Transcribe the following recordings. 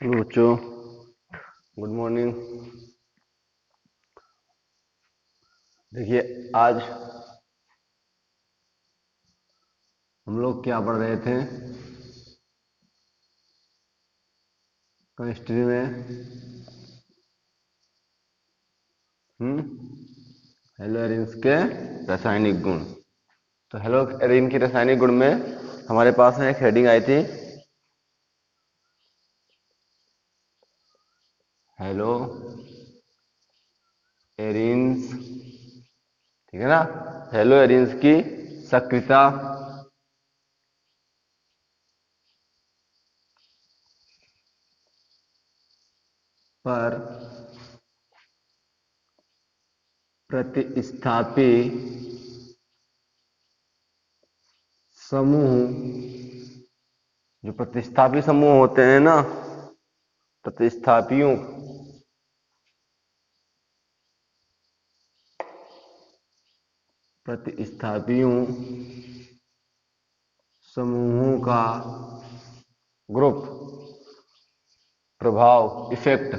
Hello बच्चों, good morning. देखिए, आज हम लोग क्या पढ़ रहे थे केमिस्ट्री में। हेलो एरिन्स के रासायनिक गुण। तो हेलो एरिन की रासायनिक गुण में हमारे पास में एक हेडिंग आई थी, हेलो एरिन्स, ठीक है ना। हेलो एरिन्स की सक्रियता पर प्रतिस्थापी समूह, जो प्रतिस्थापी समूह होते हैं ना, प्रतिस्थापियों प्रतिस्थापियों समूहों का ग्रुप प्रभाव इफेक्ट,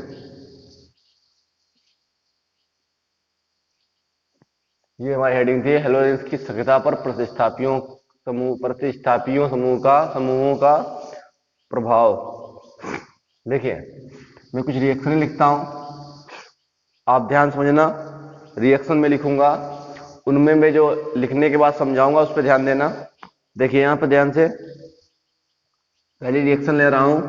ये हमारी हेडिंग थी। हेलो की सक्रियता पर प्रतिस्थापियों समूहों का प्रभाव। देखिए, मैं कुछ रिएक्शन लिखता हूं, आप ध्यान समझना। रिएक्शन में लिखूंगा, उनमें मैं जो लिखने के बाद समझाऊंगा उस पर ध्यान देना। देखिए यहां पर ध्यान से पहली रिएक्शन ले रहा हूं।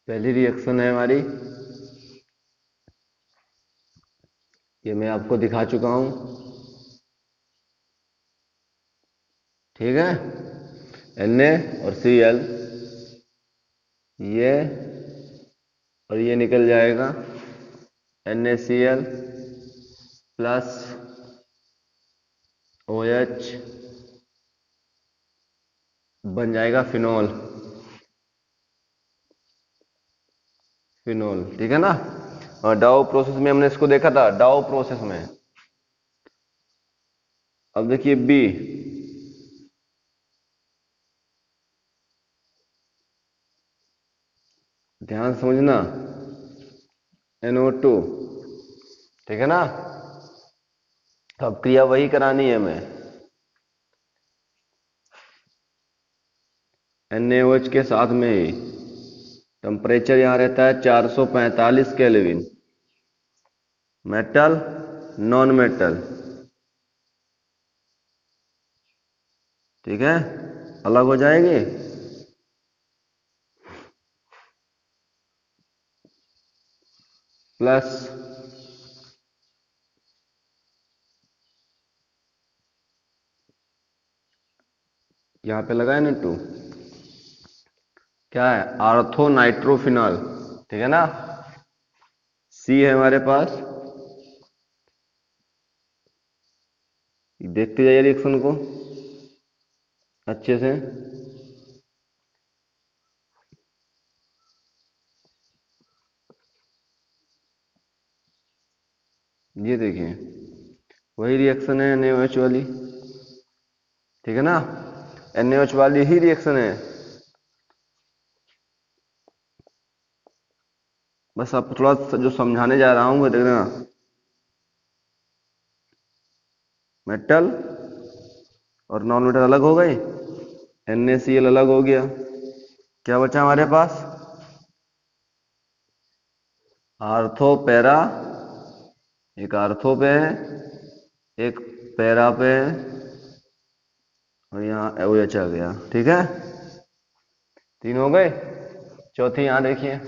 पहली रिएक्शन है हमारी, ये मैं आपको दिखा चुका हूं, ठीक है। Na और Cl, ये और ये निकल जाएगा NaCl प्लस OH बन जाएगा फिनोल, ठीक है ना। और डाउ प्रोसेस में हमने इसको देखा था, डाउ प्रोसेस में। अब देखिए बी, ध्यान समझना, NO2, ठीक है ना। तो अब क्रिया वही करानी है हमें। NaOH के साथ में ही टेम्परेचर यहां रहता है 445 केल्विन। मेटल नॉन मेटल, ठीक है, अलग हो जाएंगे। प्लस यहां पे लगा है ना 2, क्या है, आर्थो नाइट्रोफिनॉल, ठीक है ना। सी है हमारे पास, देखते जाइए रिएक्शन को अच्छे से। ये देखिए वही रिएक्शन है NaOH वाली, ठीक है ना। NaOH वाली ही रिएक्शन है, बस आप थोड़ा जो समझाने जा रहा हूं वो देखना। मेटल और नॉन मेटल अलग हो गए, NaCl अलग हो गया, क्या बचा हमारे पास, आर्थो पैरा, एक आर्थो पे है, एक पैरा पे है, और यहाँ OH आ गया, ठीक है। 3 हो गए। चौथी यहां देखिए,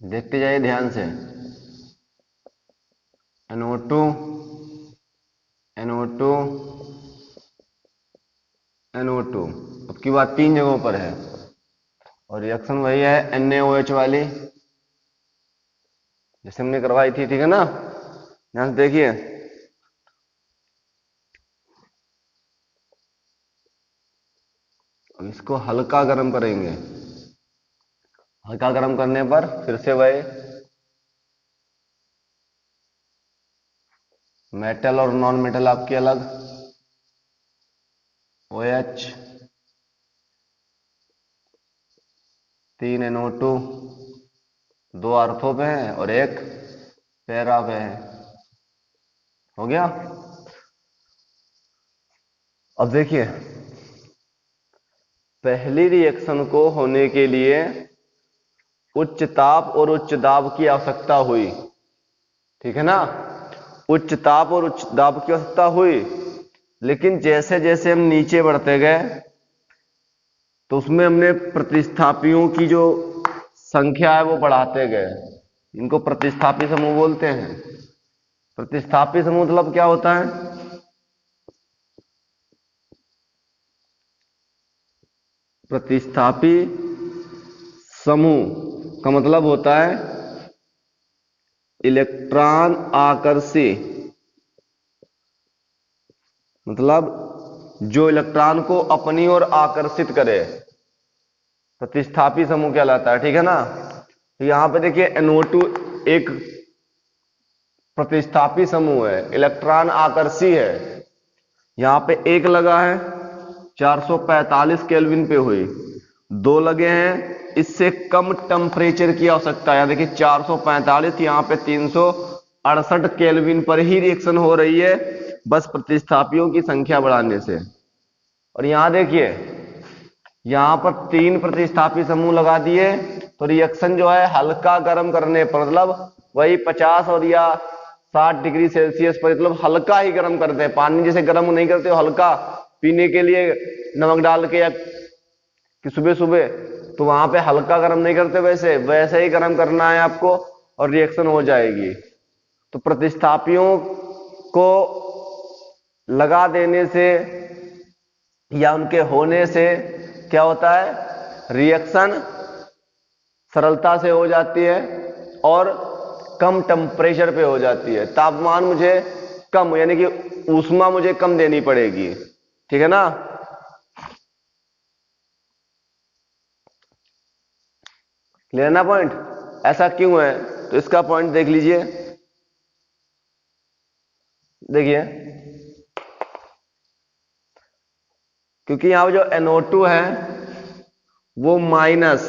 देखते जाइए ध्यान से। NO2 NO2 NO2, अब की बात 3 जगहों पर है, और रिएक्शन वही है NaOH वाली जैसे हमने करवाई थी, ठीक है ना। ध्यान से देखिए, अब इसको हल्का गर्म करेंगे, हल्का गर्म करने पर फिर से वही मेटल और नॉन मेटल आपकी अलग, OH 3 NO2, 2 आर्थो पे है और 1 पैरा पे है। हो गया। अब देखिए, पहली रिएक्शन को होने के लिए उच्च ताप और उच्च दाब की आवश्यकता हुई, ठीक है ना। उच्च ताप और उच्च दाब की आवश्यकता हुई, लेकिन जैसे जैसे हम नीचे बढ़ते गए तो उसमें हमने प्रतिस्थापियों की जो संख्या है वो बढ़ाते गए। इनको प्रतिस्थापी समूह बोलते हैं। प्रतिस्थापी समूह मतलब क्या होता है? प्रतिस्थापी समूह का मतलब होता है इलेक्ट्रॉन आकर्षी, मतलब जो इलेक्ट्रॉन को अपनी ओर आकर्षित करे, प्रतिस्थापी समूह कहलाता है, ठीक है ना। तो यहां पे देखिए NO2 एक प्रतिस्थापी समूह है, इलेक्ट्रॉन आकर्षी है। यहां पे एक लगा है 445 केल्विन पे हुई, 2 लगे हैं इससे कम टेम्परेचर की आवश्यकता है। देखिए 445, यहां पे 368 केल्विन पर ही रिएक्शन हो रही है, बस प्रतिस्थापियों की संख्या बढ़ाने से। और यहां देखिए, यहां पर 3 प्रतिस्थापी समूह लगा दिए तो रिएक्शन जो है हल्का गर्म करने पर, मतलब वही 50 और या 60 डिग्री सेल्सियस पर, मतलब हल्का ही गर्म करते हैं। पानी जैसे गर्म नहीं करते हो, हल्का पीने के लिए नमक डाल के या कि सुबह सुबह, तो वहां पे हल्का गर्म नहीं करते, वैसे वैसे ही गर्म करना है आपको और रिएक्शन हो जाएगी। तो प्रतिस्थापियों को लगा देने से या उनके होने से क्या होता है, रिएक्शन सरलता से हो जाती है और कम टेम्परेचर पे हो जाती है। तापमान मुझे कम, यानी कि ऊष्मा मुझे कम देनी पड़ेगी, ठीक है ना। क्लियर ना पॉइंट? ऐसा क्यों है, तो इसका पॉइंट देख लीजिए। देखिए, क्योंकि यहां जो NO2 है वो माइनस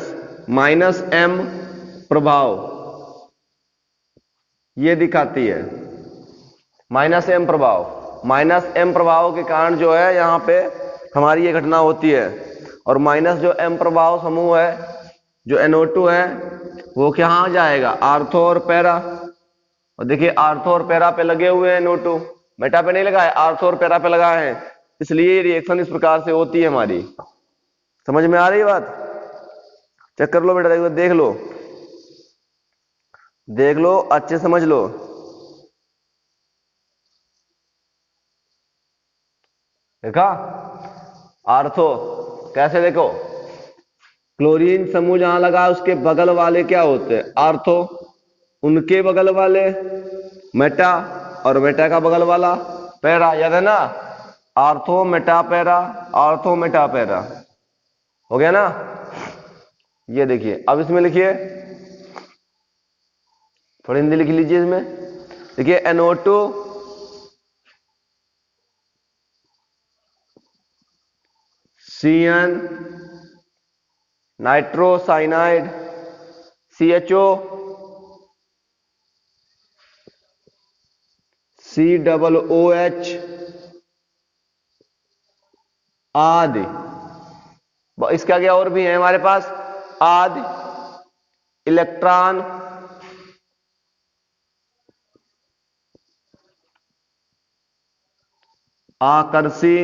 M प्रभाव ये दिखाती है, माइनस M प्रभाव के कारण जो है यहां पे हमारी ये घटना होती है। और माइनस जो M प्रभाव समूह है, जो NO2 है, वो कहां जाएगा, आर्थो और पैरा। और देखिए आर्थो और पैरा पे लगे हुए हैं NO2, मेटा पे नहीं लगा है, आर्थो और पैरा पे लगा है, इसलिए रिएक्शन इस प्रकार से होती है हमारी। समझ में आ रही है बात? चेक कर लो बेटा, देख लो अच्छे समझ लो। देखा आर्थो कैसे, देखो क्लोरीन समूह जहां लगा उसके बगल वाले क्या होते हैं, आर्थो, उनके बगल वाले मेटा, और मेटा का बगल वाला पैरा, याद है ना। Ortho Meta para, ortho Meta para, हो गया ना। ये देखिए, अब इसमें लिखिए, थोड़ी हिंदी लिख लीजिए इसमें। देखिए NO2 CN नाइट्रोसाइनाइड, CHO COOH आदि, इसका क्या और भी है हमारे पास, आदि इलेक्ट्रॉन आकर्षी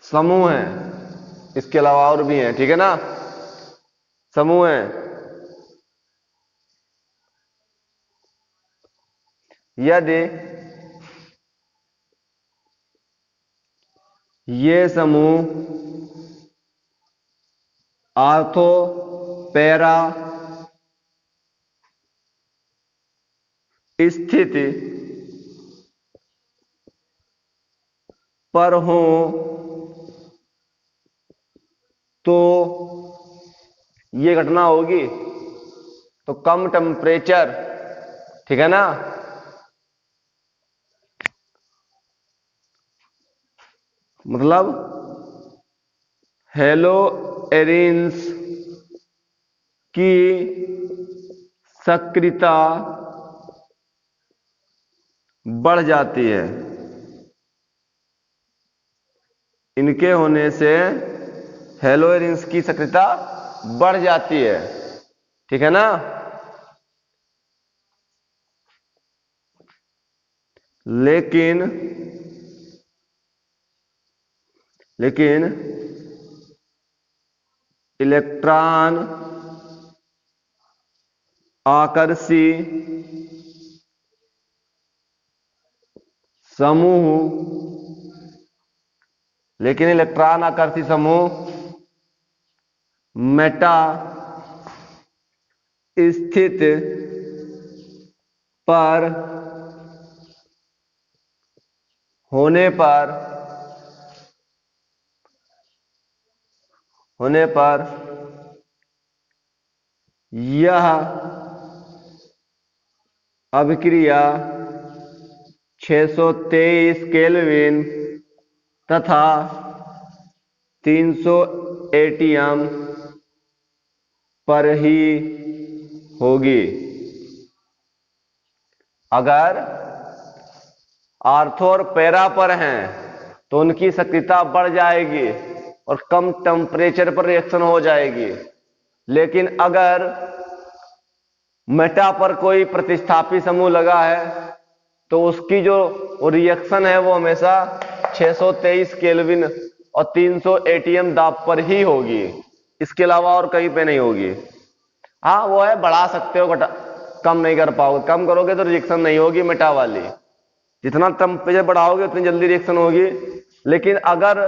समूह है। इसके अलावा और भी हैं, ठीक है ना, समूह है। यदि ये समूह आर्थो पैरा स्थिति पर हो तो ये घटना होगी, तो कम टेम्परेचर, ठीक है ना, मतलब हैलोएरिन्स की सक्रियता बढ़ जाती है। इनके होने से हैलोएरिन्स की सक्रियता बढ़ जाती है, ठीक है ना। लेकिन इलेक्ट्रॉन आकर्षी समूह, लेकिन इलेक्ट्रॉन आकर्षी समूह मेटा स्थित पर होने पर यह अभिक्रिया 623 केल्विन तथा 300 एटीएम पर ही होगी। अगर आर्थो और पैरा पर हैं तो उनकी सक्रियता बढ़ जाएगी और कम टेम्परेचर पर रिएक्शन हो जाएगी। लेकिन अगर मेटा पर कोई प्रतिस्थापी समूह लगा है तो उसकी जो रिएक्शन है वो हमेशा 623 केल्विन और 300 एटीएम दाब पर ही होगी, इसके अलावा और कहीं पे नहीं होगी। हाँ वो है, बढ़ा सकते हो, कम नहीं कर पाओगे, कम करोगे तो रिएक्शन नहीं होगी मेटा वाली। जितना टेम्परेचर बढ़ाओगे उतनी जल्दी रिएक्शन होगी। लेकिन अगर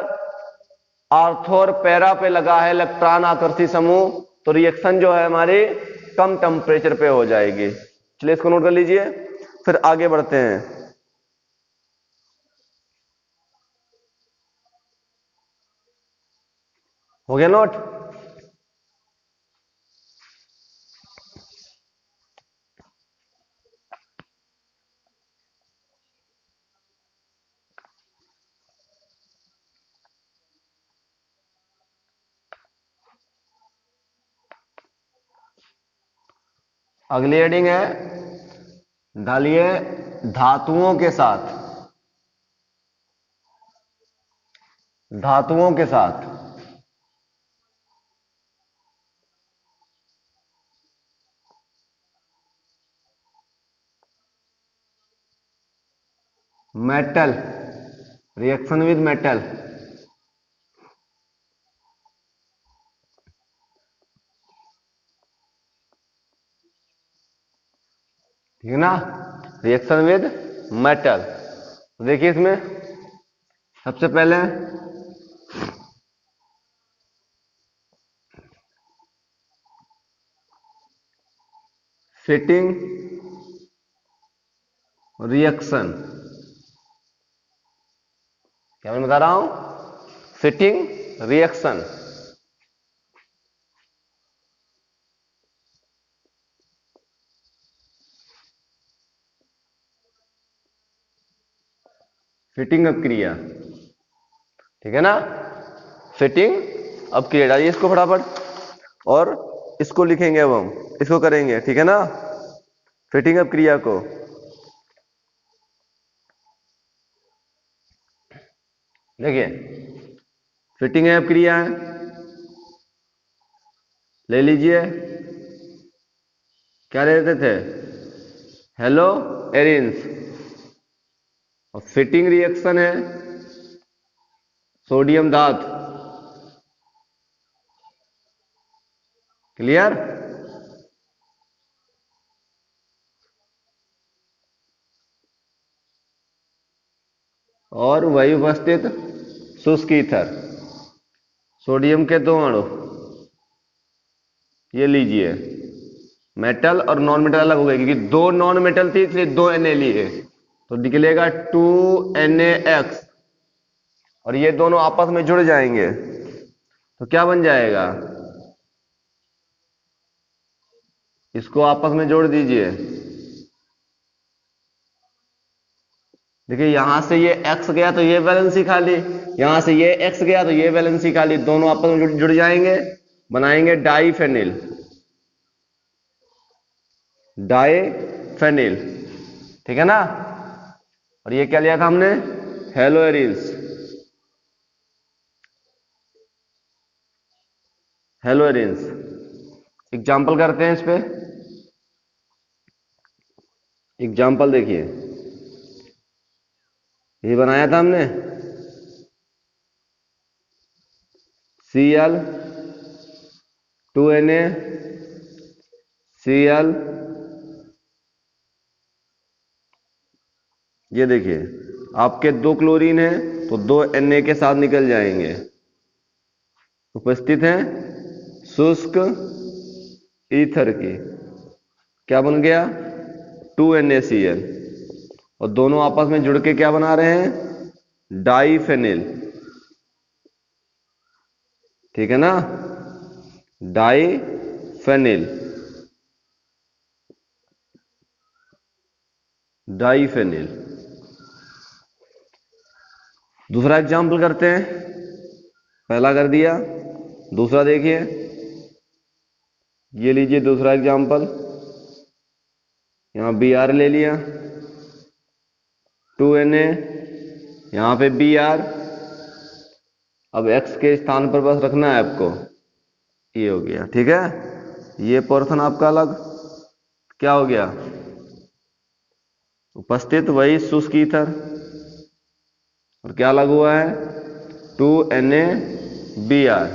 आर्थो और पैरा पे लगा है इलेक्ट्रॉन आकर्षी समूह तो रिएक्शन जो है हमारी कम टेम्परेचर पे हो जाएगी। चलिए इसको नोट कर लीजिए, फिर आगे बढ़ते हैं। हो गया नोट? अगली हेडिंग है ढालिए धातुओं के साथ। धातुओं के साथ मेटल, रिएक्शन विद मेटल। ठीक है ना, रिएक्शन विद मेटल। देखिए इसमें सबसे पहले फिटिंग रिएक्शन, क्या मैं बता रहा हूं, फिटिंग रिएक्शन। फिटिंग अपक्रिया, ठीक है ना, फिटिंग अपक्रिया। डालिए इसको फटाफट और इसको लिखेंगे, अब हम इसको करेंगे, ठीक है ना, फिटिंग अपक्रिया को। देखिए फिटिंग अपक्रिया है, ले लीजिए, क्या लेते थे, हैलोएरिन्स, और फिटिंग रिएक्शन है सोडियम धात। क्लियर? और वही उपस्थित शुष्क ईथर, सोडियम के 2 अणु, ये लीजिए, मेटल और नॉन मेटल अलग हो गए क्योंकि 2 नॉन मेटल थी इसलिए 2 Na लिए, तो निकलेगा 2NaX और ये दोनों आपस में जुड़ जाएंगे तो क्या बन जाएगा, इसको आपस में जोड़ दीजिए। देखिए यहां से ये x गया तो ये वैलेंसी खाली, यहां से ये x गया तो ये वैलेंसी खाली, दोनों आपस में जुड़ जाएंगे, बनाएंगे डाइफेनिल। डाइफेनिल, ठीक है ना। और ये क्या लिया था हमने, हेलोएरिन्स। हेलोएरिन्स एग्जाम्पल करते हैं इस पे। एग्जाम्पल देखिए, ये बनाया था हमने Cl 2Na Cl, ये देखिए आपके 2 क्लोरीन है तो 2 Na के साथ निकल जाएंगे, उपस्थित हैं शुष्क ईथर की, क्या बन गया 2NaCl, और दोनों आपस में जुड़ के क्या बना रहे हैं, डाइफेनिल, ठीक है ना, डाइफेनिल। डाइफेनिल। दूसरा एग्जाम्पल करते हैं, पहला कर दिया, दूसरा देखिए, ये लीजिए दूसरा एग्जाम्पल, यहां Br ले लिया, 2Na, यहां पे Br, अब x के स्थान पर बस रखना है आपको, ये हो गया, ठीक है। ये पोर्शन आपका अलग, क्या हो गया, उपस्थित वही शुष्क ईथर, और क्या अलग हुआ है 2NaBr,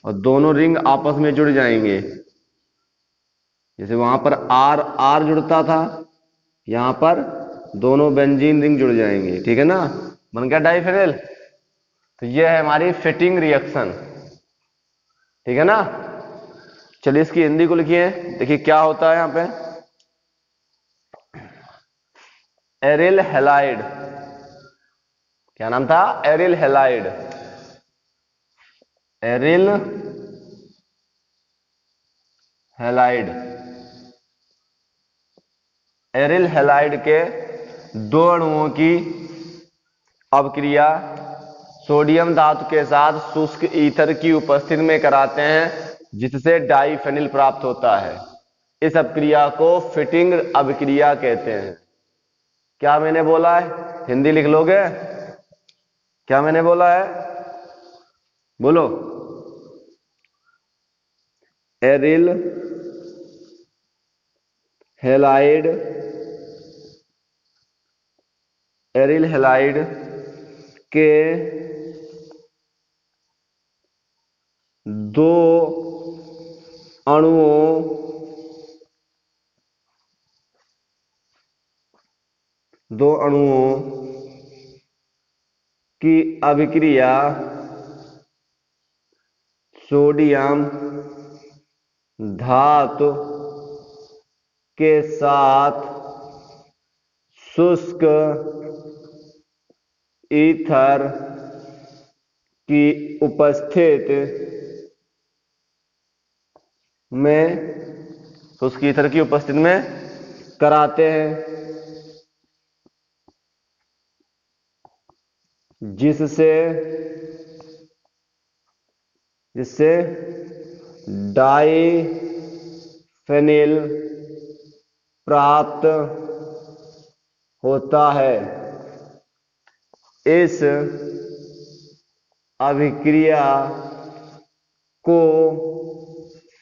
और दोनों रिंग आपस में जुड़ जाएंगे, जैसे वहां पर R जुड़ता था, यहां पर दोनों बेंजीन रिंग जुड़ जाएंगे, ठीक है ना, बन गया डाइफेनिल। तो ये है हमारी फिटिंग रिएक्शन, ठीक है ना। चलिए इसकी हिंदी को लिखिए, देखिए क्या होता है यहां पे, एरिल हैलाइड, क्या नाम था, aryl halide. Aryl halide, aryl halide के 2 अणुओं की अवक्रिया सोडियम धातु के साथ शुष्क ईथर की उपस्थिति में कराते हैं, जिससे डाइफेनिल प्राप्त होता है। इस अभिक्रिया को फिटिंग अभिक्रिया कहते हैं। क्या मैंने बोला है, हिंदी लिख लोगे, क्या मैंने बोला है, बोलो, एरिल हैलाइड, एरिल हैलाइड के 2 अणुओं की अभिक्रिया सोडियम धातु के साथ शुष्क ईथर की उपस्थिति में, शुष्क ईथर की उपस्थिति में कराते हैं, जिससे डाइफेनिल प्राप्त होता है। इस अभिक्रिया को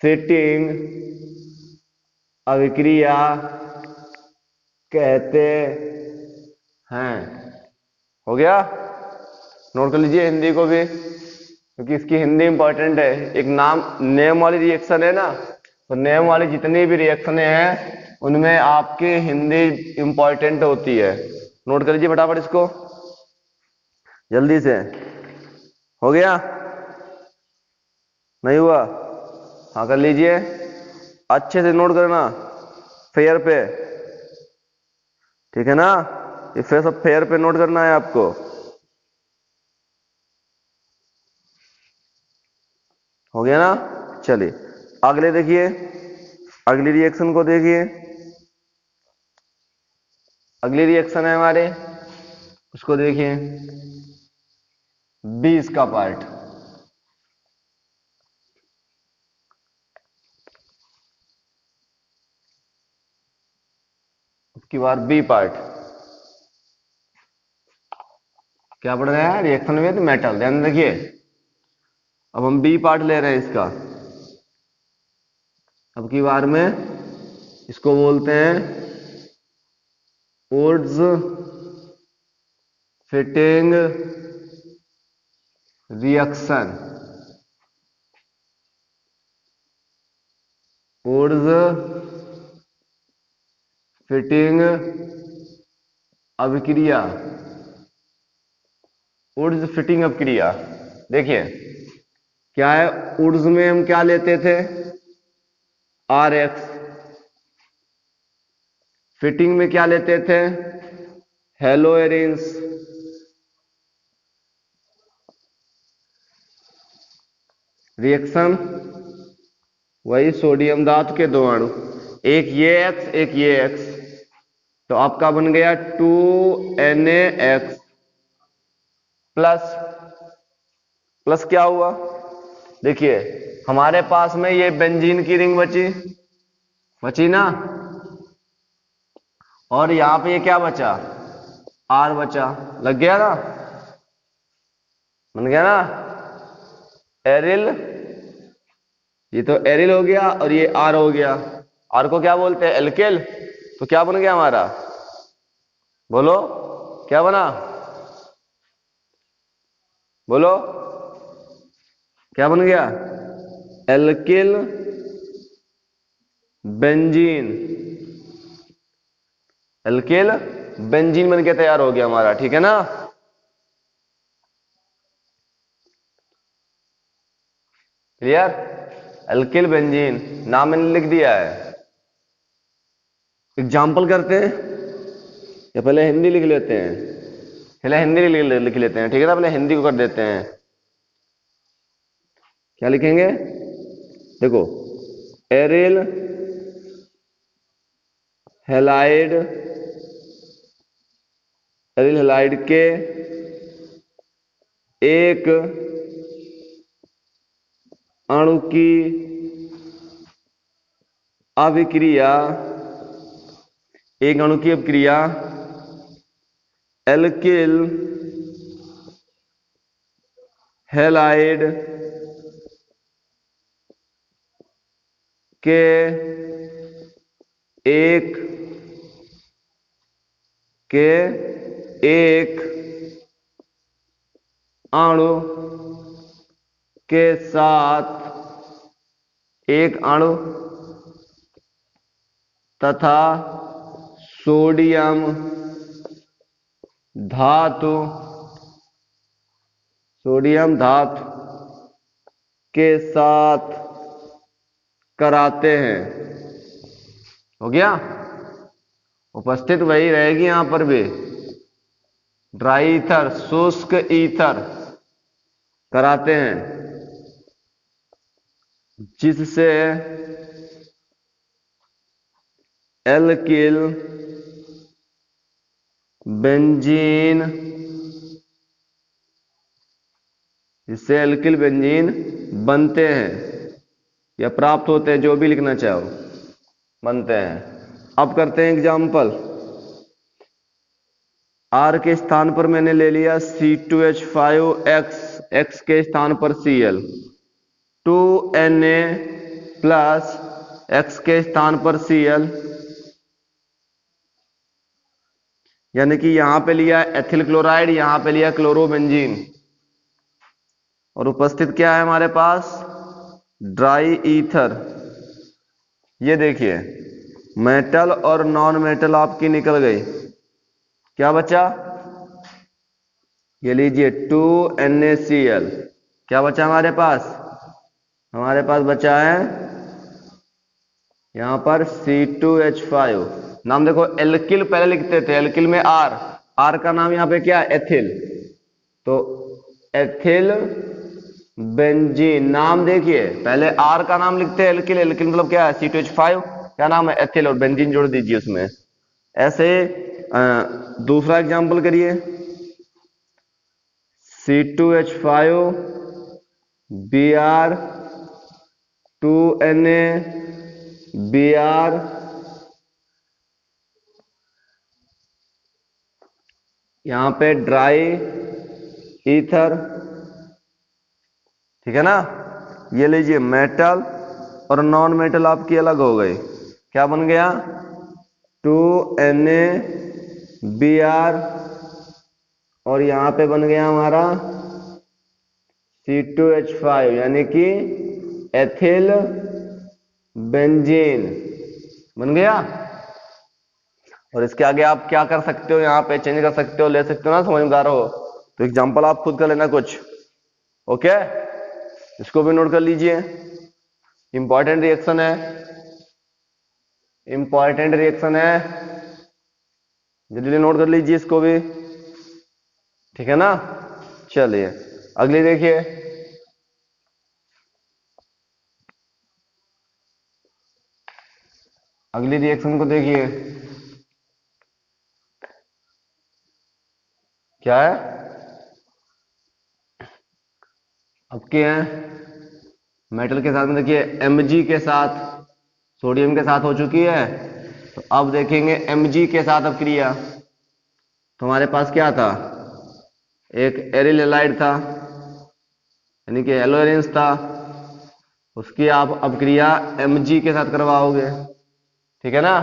फिटिंग अभिक्रिया कहते हैं। हो गया, नोट कर लीजिए हिंदी को भी, क्योंकि इसकी हिंदी इंपॉर्टेंट है। एक नाम नेम वाली रिएक्शन है ना, तो नेम वाली जितनी भी रिएक्शनें हैं उनमें आपकी हिंदी इंपॉर्टेंट होती है। नोट कर लीजिए फटाफट इसको, जल्दी से। हो गया, नहीं हुआ, हाँ कर लीजिए, अच्छे से नोट करना, फेयर पे, ठीक है ना, ये फिर सब फेयर पे नोट करना है आपको। हो गया ना। चलिए अगले देखिए, अगली रिएक्शन को देखिए। अगली रिएक्शन है हमारे, उसको देखिए, 20 का पार्ट। की बार बी पार्ट क्या पढ़ रहे हैं, रिएक्शन विद मेटल। ध्यान रखिए, अब हम बी पार्ट ले रहे हैं इसका। अब की बार में इसको बोलते हैं Wurtz Fittig reaction. Wurtz Fittig अभिक्रिया। वुड्स फिटिंग अभिक्रिया। देखिए क्या है, वुड्स में हम क्या लेते थे, RX। फिटिंग में क्या लेते थे, हेलोएरिन्स। रिएक्शन वही सोडियम धातु के दो अणु, एक ये X एक ये X, तो आपका बन गया 2NaX प्लस प्लस क्या हुआ, देखिए हमारे पास में ये बेंजीन की रिंग बची ना, और यहां पे ये क्या बचा, R बचा। लग गया ना, बन गया ना एरिल। ये तो एरिल हो गया और ये R हो गया। R को क्या बोलते हैं, एल्किल। तो क्या बन गया हमारा, बोलो क्या बना, बोलो क्या बन गया, एल्किल बेंजीन। एल्किल बेंजीन बन के तैयार हो गया हमारा, ठीक है ना। क्लियर, एल्किल बेंजीन नाम मैंने लिख दिया है। एग्जाम्पल करते हैं या पहले हिंदी लिख लेते हैं, पहले हिंदी लिख लेते हैं, ठीक है ना। पहले हिंदी को कर देते हैं, क्या लिखेंगे, देखो एरिल हैलाइड, एरिल हैलाइड के एक अणु की अभिक्रिया, एक अणु की अभिक्रिया एल्किल हैलाइड के एक अणु के साथ, एक अणु तथा सोडियम धातु के साथ कराते हैं। हो गया, उपस्थित वही रहेगी यहां पर भी, ड्राई ईथर, शुष्क ईथर कराते हैं, जिससे एल्किल बेंजीन, जिससे एल्किल बेंजीन बनते हैं या प्राप्त होते हैं, जो भी लिखना चाहो, बनते हैं। अब करते हैं एग्जाम्पल। R के स्थान पर मैंने ले लिया C2H5X, X के स्थान पर Cl, 2Na प्लस X के स्थान पर Cl, यानी कि यहां पे लिया एथिल क्लोराइड, यहां पे लिया क्लोरोबेंजीन, और उपस्थित क्या है हमारे पास, ड्राई ईथर। ये देखिए मेटल और नॉन मेटल आपकी निकल गई, क्या बचा, ये लीजिए 2NaCl। क्या बचा हमारे पास, हमारे पास बचा है यहां पर C2H5। नाम देखो, एल्किल पहले लिखते थे, एल्किल में R का नाम यहां पे क्या, एथिल, तो एथिल बेंजीन। नाम देखिए, पहले आर का नाम लिखते हैं एल्किल। एल्किल मतलब क्या है? C2H5, क्या नाम है? एथिल, और बेंजीन जोड़ दीजिए उसमें। ऐसे दूसरा एग्जांपल करिए, C2H5 Br 2Na Br, यहां पे ड्राई ईथर, ठीक है ना। ये लीजिए मेटल और नॉन मेटल आपकी अलग हो गई। क्या बन गया? 2NaBr, और यहां पे बन गया हमारा C2H5 यानी कि एथिल बेंजीन बन गया। और इसके आगे आप क्या कर सकते हो? यहाँ पे चेंज कर सकते हो, ले सकते हो ना, समझ में आ रहा हो तो एग्जांपल आप खुद कर लेना कुछ। ओके, इसको भी नोट कर लीजिए, इंपॉर्टेंट रिएक्शन है, इंपॉर्टेंट रिएक्शन है, जल्दी नोट कर लीजिए इसको भी, ठीक है ना। चलिए अगली देखिए, अगली रिएक्शन को देखिए, क्या है? अब क्या है? मेटल के साथ में देखिए Mg के साथ, सोडियम के साथ हो चुकी है, तो अब देखेंगे Mg के साथ अब क्रिया। तो हमारे पास क्या था? एक एरिल हैलाइड था, यानी कि एलोरेंस था, उसकी आप अब क्रिया Mg के साथ करवाओगे, ठीक है ना।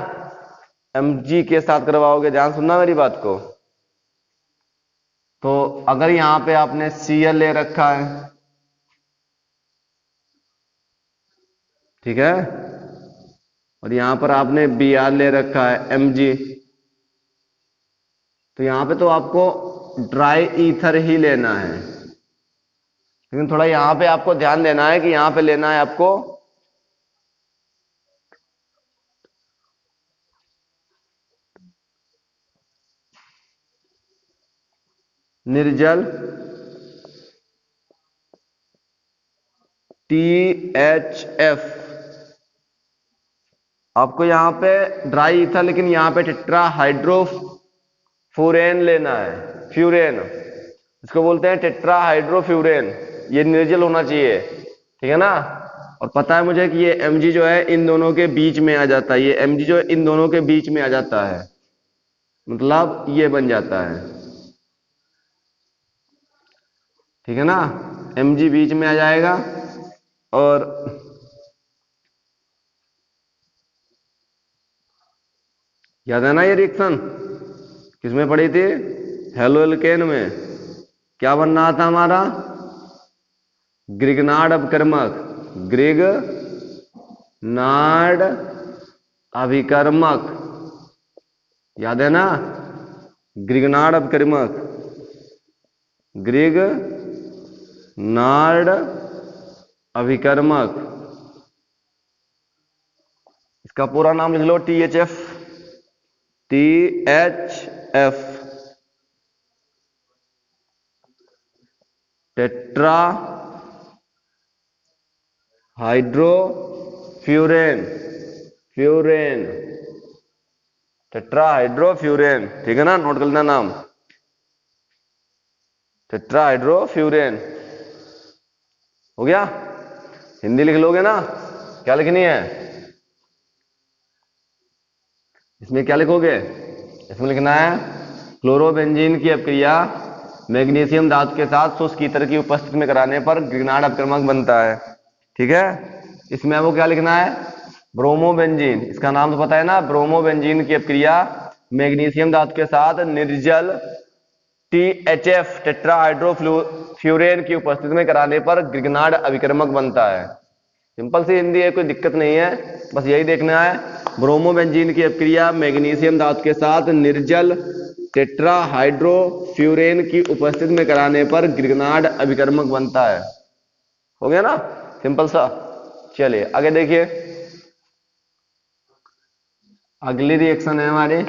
Mg के साथ करवाओगे, ध्यान सुनना मेरी बात को। तो अगर यहां पे आपने Cl ले रखा है, ठीक है, और यहां पर आपने Br ले रखा है Mg, तो यहां पे तो आपको ड्राई ईथर ही लेना है, लेकिन थोड़ा यहां पे आपको ध्यान देना है कि यहां पे लेना है आपको निर्जल THF। आपको यहां पे ड्राई ईथर, लेकिन यहां पे टेट्रा हाइड्रोफ्यूरेन लेना है, फ्यूरेन, इसको बोलते हैं टेट्रा हाइड्रोफ्यूरेन। ये निर्जल होना चाहिए, ठीक है ना। और पता है मुझे कि ये Mg जो है इन दोनों के बीच में आ जाता है, ये Mg जो है इन दोनों के बीच में आ जाता है, मतलब ये बन जाता है, ठीक है ना। Mg बीच में आ जाएगा, और याद है ना ये रिएक्शन किसमें पड़ी थी? हेलोएल्केन में। क्या बन रहा था हमारा? ग्रिगनार्ड अभिकर्मक, ग्रिगनार्ड अभिकर्मक, याद है ना, ग्रिगनार्ड अभिकर्मक, ग्रिगनार्ड अभिकर्मक, इसका पूरा नाम लिख लो, THF, THF, tetrahydrofuran, furan, tetrahydrofuran, ठीक है ना, नोट कर लेना नाम, टेट्रा हाइड्रोफ्यूरेन। हो गया? हिंदी लिख लोगे ना? क्या लिखनी है इसमें? क्या लिखोगे इसमें? लिखना है क्लोरोबेंजीन की अपक्रिया मैग्नीशियम धातु के साथ शुष्क ईथर की उपस्थिति में कराने पर ग्रिगनार्ड अपक्रमक बनता है, ठीक है। इसमें वो क्या लिखना है? ब्रोमोबेंजीन, इसका नाम तो पता है ना, ब्रोमोबेंजीन की अपक्रिया मैग्नीशियम धातु के साथ निर्जल THF, टेट्रा हाइड्रोफ्यूरेन की उपस्थिति में कराने पर ग्रिगनार्ड अभिकर्मक बनता है। सिंपल सी हिंदी है, कोई दिक्कत नहीं है, बस यही देखना है। ब्रोमोबेंजीन की अपक्रिया मैग्नीशियम धातु के साथ निर्जल टेट्रा हाइड्रोफ्यूरेन की उपस्थिति में कराने पर ग्रिगनार्ड अभिकर्मक बनता है। हो गया ना, सिंपल सा। चलिए आगे देखिए, अगली रिएक्शन है हमारी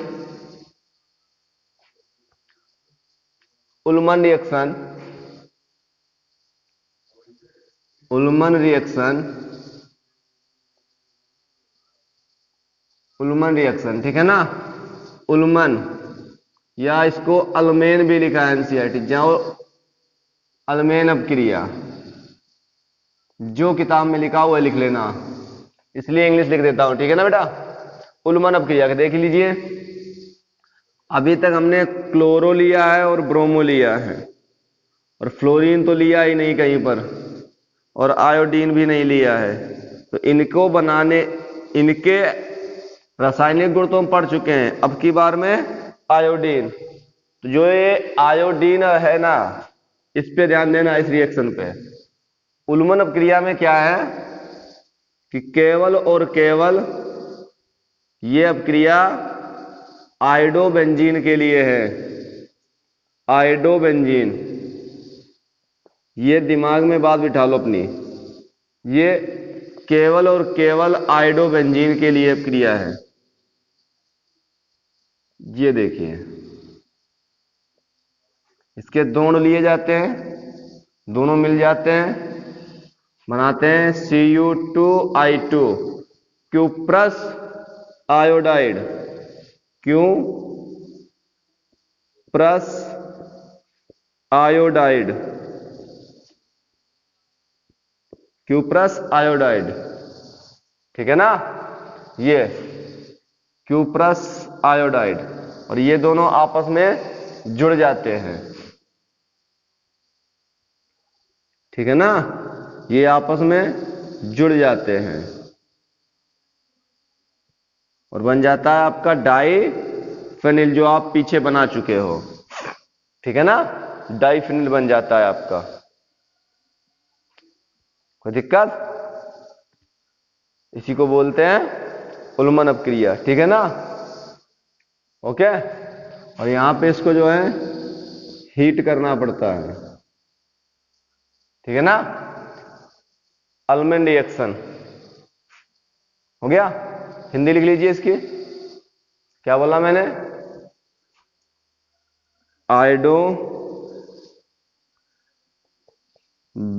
Ullman reaction. Ullman reaction, Ullman reaction, ठीक है ना, उल्मन, या इसको अल्मेन भी लिखा है एनसीईआरटी, जाओ अल्मेन अपक्रिया, जो किताब में लिखा हुआ लिख लेना, इसलिए इंग्लिश लिख देता हूं, ठीक है ना बेटा। उल्मन अपक्रिया देख लीजिए, अभी तक हमने क्लोरो लिया है और ब्रोमो लिया है, और फ्लोरीन तो लिया ही नहीं कहीं पर, और आयोडीन भी नहीं लिया है। तो इनको बनाने, इनके रासायनिक गुण तो हम पढ़ चुके हैं, अब की बार में आयोडीन। तो जो ये आयोडीन है ना, इस पे ध्यान देना, इस रिएक्शन पे। उल्मन अपक्रिया में क्या है कि केवल और केवल ये अपक्रिया आयोडोबेंजीन के लिए है, आयोडोबेंजीन, ये दिमाग में बात बिठा लो अपनी, ये केवल और केवल आयोडोबेंजीन के लिए अपक्रिया है। ये देखिए, इसके दोनों लिए जाते हैं, दोनों मिल जाते हैं, बनाते हैं Cu2I2, cuprous iodide, cuprous iodide, cuprous iodide, ठीक है ना, ये क्यूप्रस आयोडाइड, और ये दोनों आपस में जुड़ जाते हैं, ठीक है ना, ये आपस में जुड़ जाते हैं और बन जाता है आपका डाइफेनिल, जो आप पीछे बना चुके हो, ठीक है ना, डाइफेनिल बन जाता है आपका। कोई दिक्कत? इसी को बोलते हैं उल्मन अपक्रिया, ठीक है ना, ओके। और यहां पे इसको जो है हीट करना पड़ता है, ठीक है ना, अल्मेन रिएक्शन हो गया। हिंदी लिख लीजिए इसकी, क्या बोला मैंने, आयोडो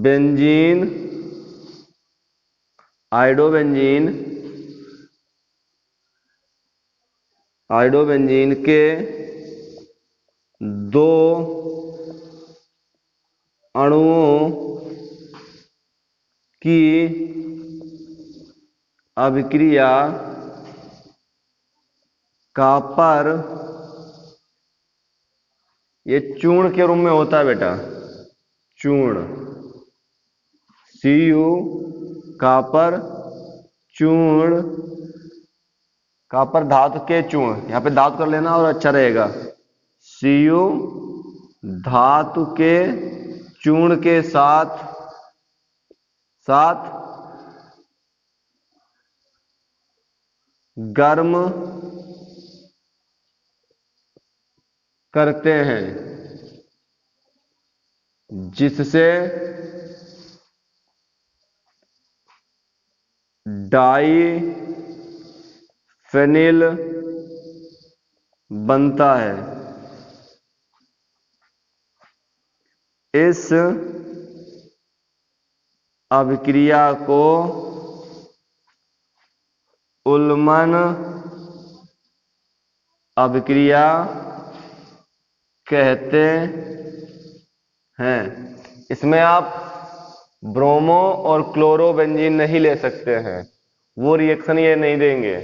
बेंजीन, आयोडोबेंजीन, आयोडोबेंजीन के दो अणुओं की अभिक्रिया कॉपर, ये चूर्ण के रूप में होता है बेटा, चूर्ण, Cu कॉपर चूर्ण, कॉपर धातु के चूर्ण, यहां पे धातु कर लेना और अच्छा रहेगा, Cu धातु के चूर्ण के साथ साथ गर्म करते हैं, जिससे डाइफेनिल बनता है। इस अभिक्रिया को उल्मन अभिक्रिया कहते हैं। इसमें आप ब्रोमो और क्लोरोबेंजीन नहीं ले सकते हैं, वो रिएक्शन ये नहीं देंगे।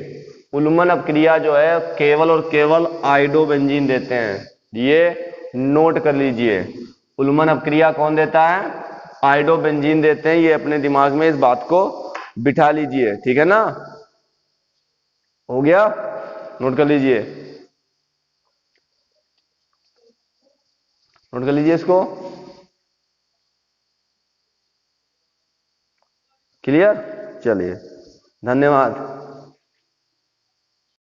उल्मन अपक्रिया जो है केवल और केवल आयोडोबेंजीन देते हैं, ये नोट कर लीजिए। उल्मन अपक्रिया कौन देता है? आयोडोबेंजीन देते हैं, ये अपने दिमाग में इस बात को बिठा लीजिए, ठीक है ना, हो गया, नोट कर लीजिए, नोट कर लीजिए इसको, क्लियर, चलिए धन्यवाद।